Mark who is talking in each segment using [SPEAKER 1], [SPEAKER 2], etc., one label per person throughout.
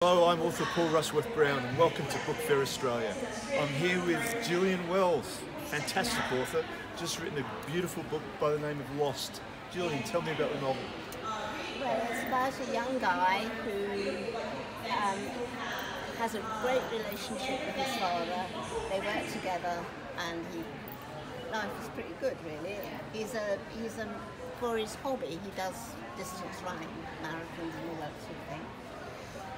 [SPEAKER 1] Hello, I'm author Paul Rushworth-Brown and welcome to Book Fair Australia. I'm here with Gillian Wells, fantastic author, just written a beautiful book by the name of Lost. Gillian, tell me about the novel.
[SPEAKER 2] Well, it's about a young guy who has a great relationship with his father. They work together and life is pretty good really. For his hobby, he does distance running, marathons and all that sort of thing.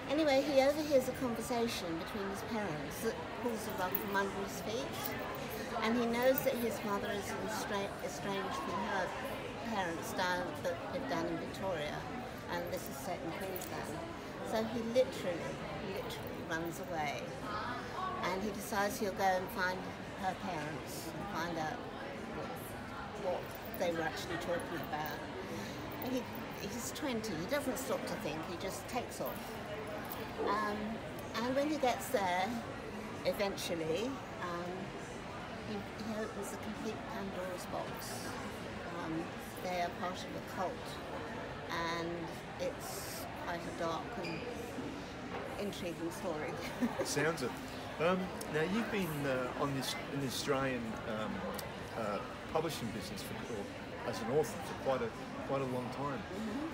[SPEAKER 2] Anyway, he overhears a conversation between his parents that pulls the rug from under his feet, and he knows that his mother is estranged from her parents that live down in Victoria, and this is set in Queensland. So he literally runs away, and he decides he'll go and find her parents and find out what they were actually talking about. And he's 20, he doesn't stop to think, he just takes off. And when he gets there, eventually, he opens the complete Pandora's box. They are part of a cult, and it's quite a dark and intriguing story.
[SPEAKER 1] Sounds it. Now you've been in the Australian publishing business as an author for quite a long time.
[SPEAKER 2] Mm-hmm.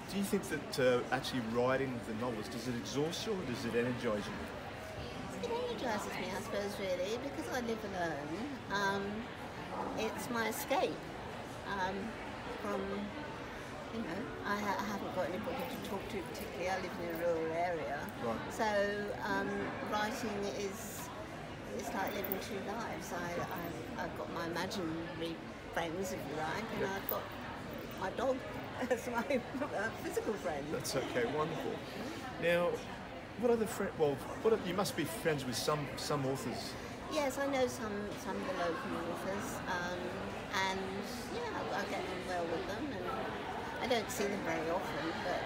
[SPEAKER 1] Do you think that actually writing the novels, does it exhaust you or does it energise you?
[SPEAKER 2] It energises me, I suppose, really, because I live alone. It's my escape from, I haven't got anybody to talk to particularly. I live in a rural area.
[SPEAKER 1] Right.
[SPEAKER 2] So writing is like living two lives. I've got my imaginary friends, if you like, and I've got my dog as my physical friend.
[SPEAKER 1] That's okay, wonderful. Now, what other friends? Well, you must be friends with some authors.
[SPEAKER 2] Yes, I know some of the local authors, and I get on well with them, and I don't see them very often, but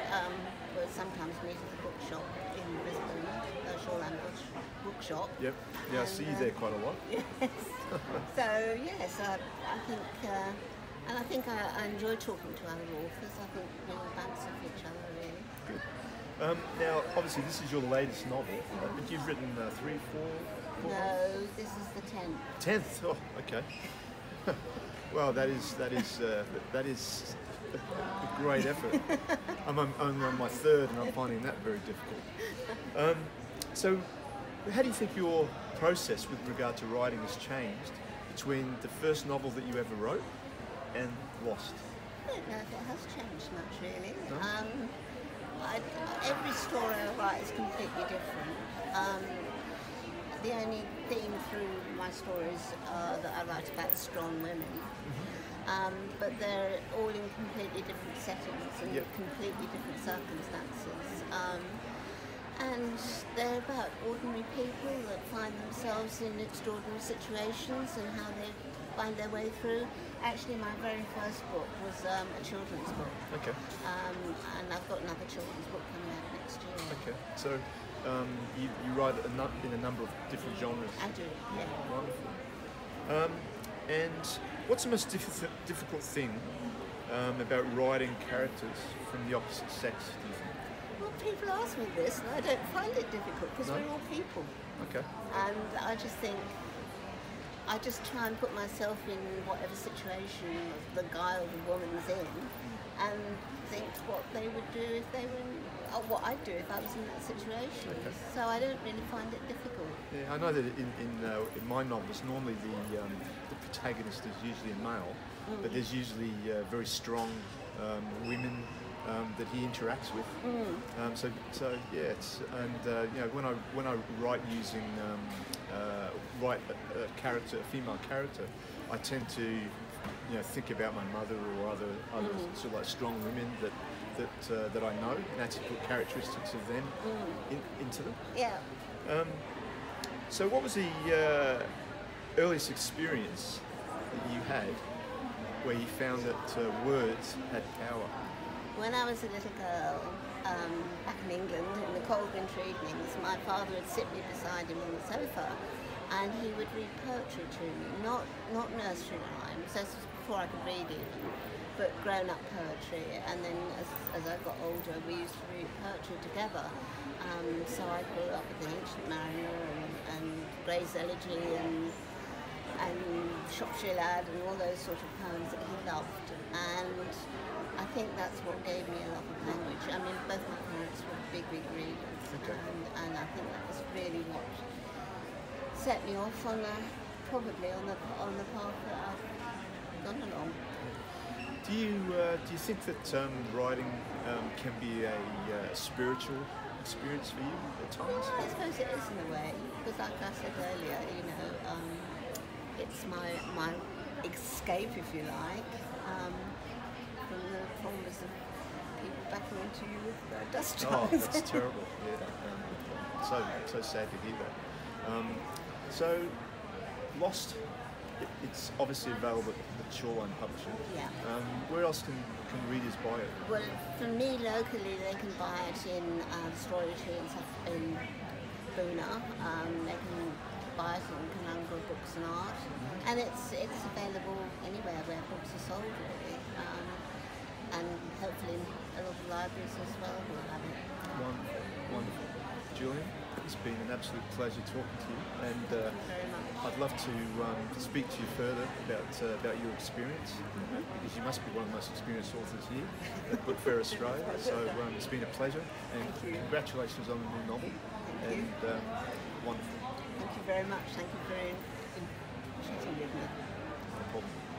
[SPEAKER 2] we'll sometimes meet at the bookshop in Brisbane, the Shoreland Bookshop.
[SPEAKER 1] Yep. Yeah, I see you there quite a lot.
[SPEAKER 2] Yes. So yes, I think. And I think I enjoy talking to other authors. I think we all bounce off each other, really.
[SPEAKER 1] Good. Now, obviously, this is your latest novel, but you've written 3, 4?
[SPEAKER 2] No, this is the 10th.
[SPEAKER 1] 10th? Oh, okay. Well, that is a great effort. I'm on my third, and I'm finding that very difficult. So, how do you think your process with regard to writing has changed between the first novel that you ever wrote and Lost?
[SPEAKER 2] I don't know if it has changed much, really.
[SPEAKER 1] No?
[SPEAKER 2] Every story I write is completely different. The only theme through my stories that I write about strong women, but they're all in completely different settings and completely different circumstances. And they're about ordinary people that find themselves in extraordinary situations and how they find their way through. Actually, my very first book was a children's book.
[SPEAKER 1] Okay.
[SPEAKER 2] And I've got another children's book coming out next year.
[SPEAKER 1] Okay. So you write in a number of different genres.
[SPEAKER 2] I do, yeah.
[SPEAKER 1] Wonderful. And what's the most difficult thing about writing characters from the opposite sex, do you think?
[SPEAKER 2] Well, people ask me this, and I don't find it difficult because we're all people.
[SPEAKER 1] Okay.
[SPEAKER 2] And I just try and put myself in whatever situation the guy or the woman's in, and think what they would do if they were or what I'd do if I was in that situation.
[SPEAKER 1] Okay.
[SPEAKER 2] So I don't really find it difficult.
[SPEAKER 1] Yeah, I know that in my novels, normally the protagonist is usually a male, but there's usually very strong women that he interacts with. So yeah, it's when I write using a female character, I tend to think about my mother or other sort of like strong women that I know, and actually put characteristics of them into them.
[SPEAKER 2] Yeah.
[SPEAKER 1] So what was the earliest experience that you had where you found that words had power?
[SPEAKER 2] When I was a little girl, back in England, in the cold winter evenings, my father would sit me beside him on the sofa, and he would read poetry to me, not nursery rhymes, that's before I could read even, but grown-up poetry. And then as I got older, we used to read poetry together. So I grew up with The Ancient Mariner and Gray's Elegy and Shropshire Lad and all those sort of poems that he loved. And I think that's what gave me a love of language. I mean, both my parents were big readers,
[SPEAKER 1] Okay.
[SPEAKER 2] and I think that was really what set me off on probably on the path that I've gone along.
[SPEAKER 1] Do you think that writing can be a spiritual experience for you at times?
[SPEAKER 2] I suppose it is in a way, because like I said earlier, it's my escape, if you like, from the promise of people backing into you with dust
[SPEAKER 1] Oh,
[SPEAKER 2] tongues.
[SPEAKER 1] that's terrible. Yeah. So sad to hear that. So, Lost, it's obviously available at Shoreline Publishing.
[SPEAKER 2] Yeah.
[SPEAKER 1] Where else can readers buy it?
[SPEAKER 2] Well, for me locally, they can buy it in Story Tree in Boona. They can buy it in Canungra Books and Art, and it's available anywhere where books are sold, really. And hopefully a lot of libraries as well will have it.
[SPEAKER 1] Wonderful, wonderful. Julian, it's been an absolute pleasure talking to you, and
[SPEAKER 2] Thank you very much.
[SPEAKER 1] I'd love to speak to you further about your experience, because you must be one of the most experienced authors here at Book Fair Australia. So it's been a pleasure, and
[SPEAKER 2] Thank you.
[SPEAKER 1] congratulations on the new novel.
[SPEAKER 2] Thank you.
[SPEAKER 1] And wonderful.
[SPEAKER 2] Thank you very much. Thank you for chatting with me.
[SPEAKER 1] No problem.